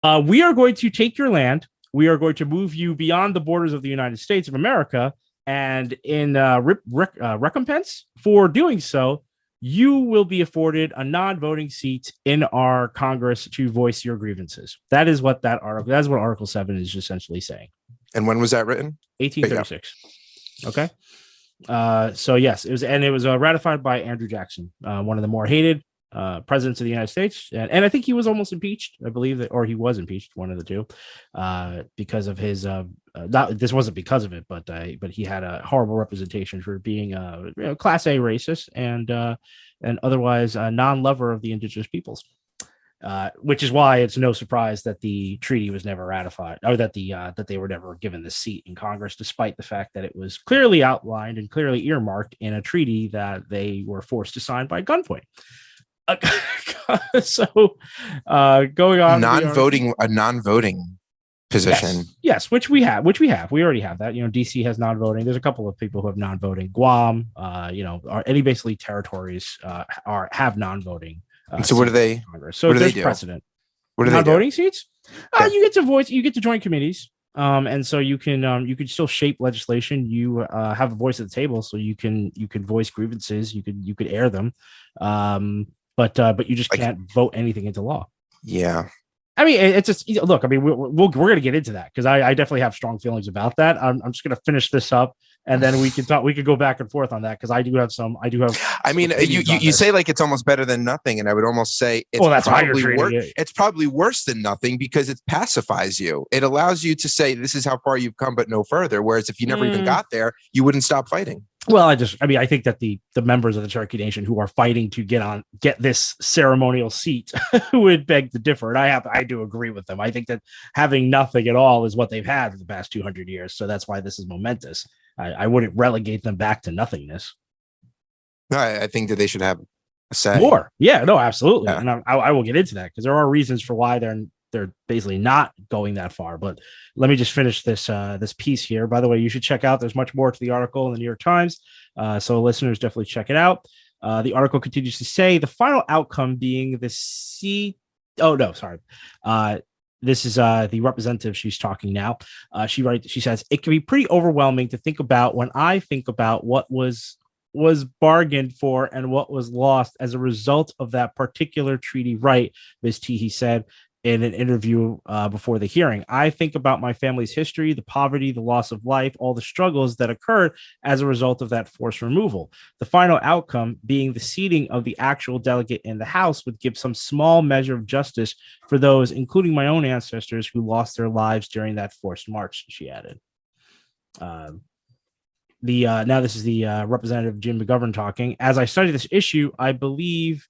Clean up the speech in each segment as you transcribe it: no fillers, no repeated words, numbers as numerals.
We are going to take your land. We are going to move you beyond the borders of the United States of America. And in recompense for doing so, you will be afforded a non-voting seat in our Congress to voice your grievances. That is what that article. That's what Article 7 is essentially saying. And when was that written? 1836. Okay. So yes, it was ratified by Andrew Jackson, one of the more hated presidents of the United States, and I think he was almost impeached. I believe that, or he was impeached, one of the two, because of his. This wasn't because of it, but he had a horrible representation for being a Class A racist and otherwise a non-lover of the indigenous peoples. Which is why it's no surprise that the treaty was never ratified, or that they were never given the seat in Congress, despite the fact that it was clearly outlined and clearly earmarked in a treaty that they were forced to sign by gunpoint. So, going on, a non-voting position. Yes, which we have. We already have that. DC has non-voting. There's a couple of people who have non-voting. Guam, any basically territories have non-voting. So what do they? So there's precedent. What do they do? Non-voting seats? You get to voice. You get to join committees. And so you can still shape legislation. You have a voice at the table, so you can voice grievances. You could air them. But you just can't vote anything into law. Yeah. I mean, it's just look. I mean, we're going to get into that because I definitely have strong feelings about that. I'm just going to finish this up, and then we can talk. We could go back and forth on that because I do have. I mean, you say like it's almost better than nothing, and I would almost say it's it's probably worse than nothing because it pacifies you. It allows you to say this is how far you've come, but no further. Whereas if you never even got there, you wouldn't stop fighting. Well, I think that the members of the Cherokee Nation who are fighting to get this ceremonial seat would beg to differ. And I do agree with them. I think that having nothing at all is what they've had for the past 200 years. So that's why this is momentous. I wouldn't relegate them back to nothingness. No, I think that they should have a say. More. Yeah, no, absolutely. Yeah. And I will get into that because there are reasons for why they're basically not going that far. But let me just finish this piece here. By the way, you should check out. There's much more to the article in the New York Times. So listeners, definitely check it out. The article continues to say the final outcome being the seat. Oh, no, sorry. This is the representative. She's talking now. She says, it can be pretty overwhelming to think about when I think about what was bargained for and what was lost as a result of that particular treaty right, Ms. Teehee said in an interview before the hearing. I think about my family's history, the poverty, the loss of life, all the struggles that occurred as a result of that forced removal. The final outcome being the seating of the actual delegate in the House would give some small measure of justice for those, including my own ancestors, who lost their lives during that forced march, she added. Now this is the Representative Jim McGovern talking. As I study this issue, I believe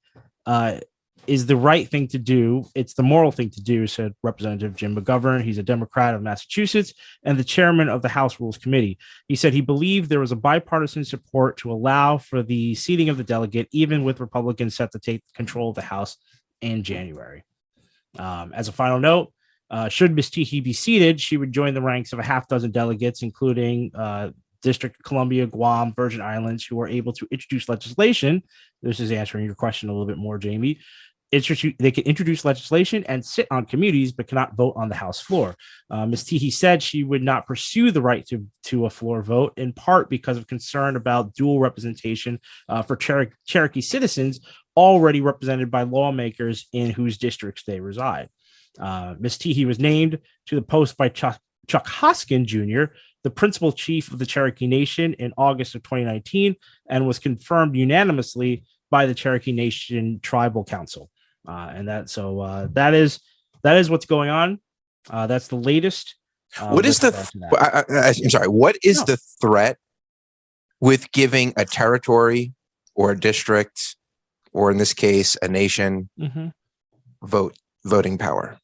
is the right thing to do. It's the moral thing to do, said Representative Jim McGovern. He's a Democrat of Massachusetts and the chairman of the House Rules Committee. He said he believed there was a bipartisan support to allow for the seating of the delegate, even with Republicans set to take control of the House in January. As a final note, should Ms. Teehee be seated, she would join the ranks of a half dozen delegates, including District of Columbia, Guam, Virgin Islands, who are able to introduce legislation. This is answering your question a little bit more, Jamie. They can introduce legislation and sit on committees, but cannot vote on the House floor. Ms. Teehee said she would not pursue the right to a floor vote, in part because of concern about dual representation for Cherokee citizens already represented by lawmakers in whose districts they reside. Ms. Teehee was named to the post by Chuck Hoskin Jr., the principal chief of the Cherokee Nation, in August of 2019, and was confirmed unanimously by the Cherokee Nation Tribal Council. That is what's going on. That's the latest. What is I'm sorry. What is the threat with giving a territory or a district, or in this case, a nation, voting power?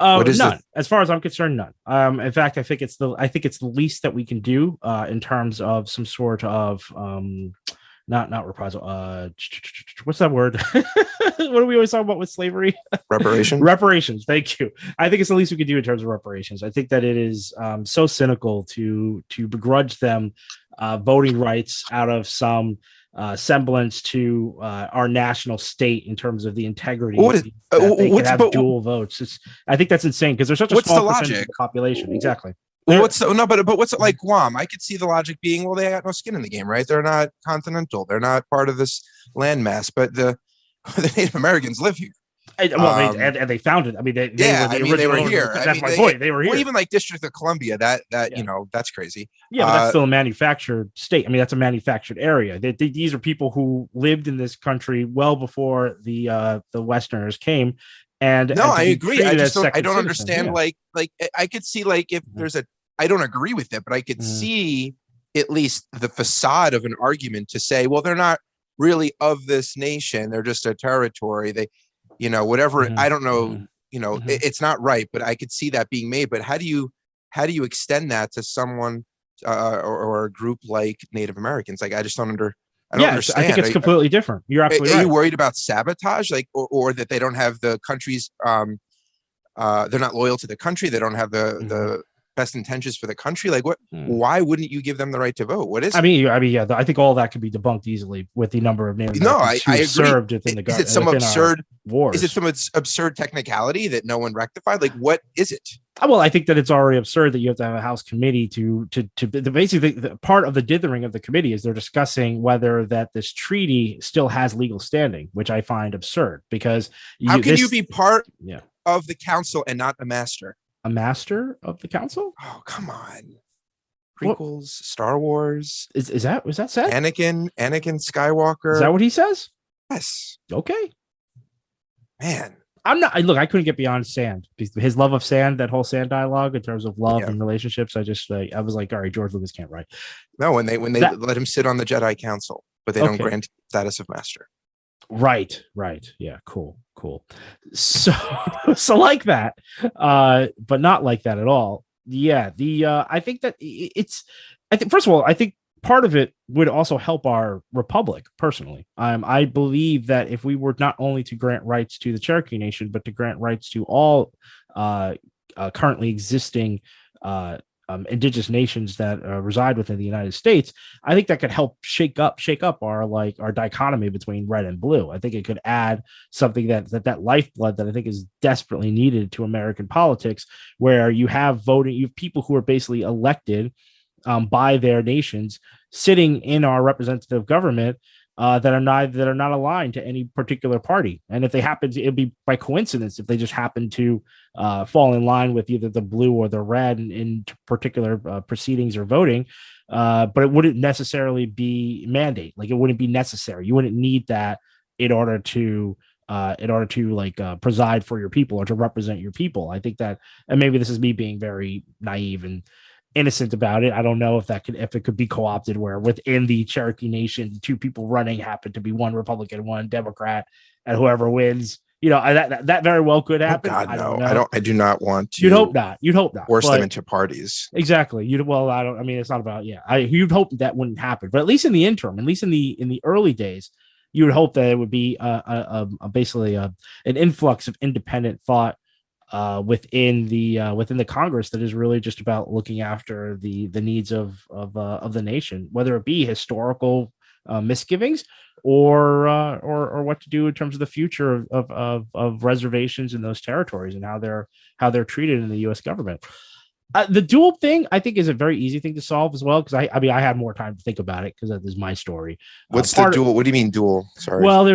None. As far as I'm concerned, none. In fact, I think it's the least that we can do in terms of some sort of not reprisal. What's that word? What do we always talk about with slavery? Reparations. Thank you. I think it's the least we could do in terms of reparations. I think that it is so cynical to begrudge them voting rights out of some semblance to our national state in terms of the integrity. They could have dual votes. I think that's insane because there's such a small percentage of the population. Exactly. Well, but what's it like Guam? I could see the logic being, well, they got no skin in the game, right? They're not continental. They're not part of this landmass, but the Native Americans live here. And they found it. I mean, they were here. That's my point. They were here. Well, even like District of Columbia, that that's crazy. Yeah, but that's still a manufactured state. I mean, that's a manufactured area. These are people who lived in this country well before the Westerners came. And I agree. I don't understand. Yeah. Like I could see like if there's I don't agree with it, but I could see at least the facade of an argument to say, well, they're not really of this nation. They're just a territory. They, whatever. I don't know. It's not right, but I could see that being made. But how do you extend that to someone or a group like Native Americans? Like, I just don't understand. I think it's completely different. You're absolutely right. Are you worried about sabotage, like, or that they don't have the country's? They're not loyal to the country. They don't have the best intentions for the country. Like, what? Why wouldn't you give them the right to vote? What is? I mean, yeah. I think all that could be debunked easily with the number of Native Americans who served within the government. Is it some absurd wars? Is it some absurd technicality that no one rectified? Like, what is it? Well, I think that it's already absurd that you have to have a House committee to basically the part of the dithering of the committee is they're discussing whether that this treaty still has legal standing, which I find absurd because how can you be part of the council and not a master? A master of the council? Oh, come on. Prequels, Star Wars. Was that said? Anakin Skywalker. Is that what he says? Yes. Okay. Man. I couldn't get beyond sand. His love of sand, that whole sand dialogue in terms of love and relationships. I was like, all right, George Lucas can't write. No, when they let him sit on the Jedi Council, but they don't grant status of master. Right. Yeah. Cool. So like that, but not like that at all. Yeah. I think that first of all, I think part of it would also help our republic personally. I believe that if we were not only to grant rights to the Cherokee Nation, but to grant rights to all currently existing indigenous nations that reside within the United States, I think that could help shake up our dichotomy between red and blue. I think it could add something that lifeblood that I think is desperately needed to American politics, where you have people who are basically elected by their nations sitting in our representative government that are not aligned to any particular party. And if they happen to, it'd be by coincidence if they just happen to fall in line with either the blue or the red in particular proceedings or voting. But it wouldn't necessarily be mandate. Like, it wouldn't be necessary. You wouldn't need that in order to preside for your people or to represent your people. I think that, and maybe this is me being very naive and innocent about it. I don't know if it could be co-opted where within the Cherokee Nation, the two people running happen to be one Republican, one Democrat, and whoever wins, that very well could happen. Oh God, no. I do not want to. You'd hope not. Force them into parties. Exactly. It's not about, you'd hope that wouldn't happen, but at least in the interim, at least in the early days, you would hope that it would be basically an influx of independent thought within the Congress that is really just about looking after the needs of the nation, whether it be historical misgivings or what to do in terms of the future of reservations in those territories and how they're treated in the U.S. government. The dual thing, I think, is a very easy thing to solve as well, because I had more time to think about it because that is my story. What's the dual? What do you mean dual? Sorry. Well,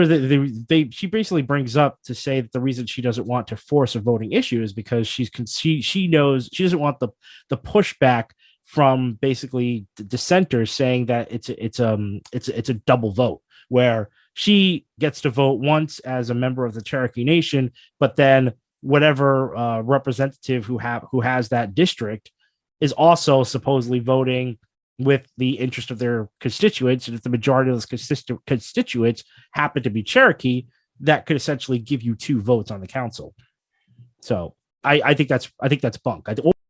she basically brings up to say that the reason she doesn't want to force a voting issue is because she knows she doesn't want the pushback from basically dissenters saying that it's a double vote where she gets to vote once as a member of the Cherokee Nation, but then whatever representative who has that district is also supposedly voting with the interest of their constituents. And if the majority of those constituents happen to be Cherokee, that could essentially give you two votes on the council. So I think that's bunk.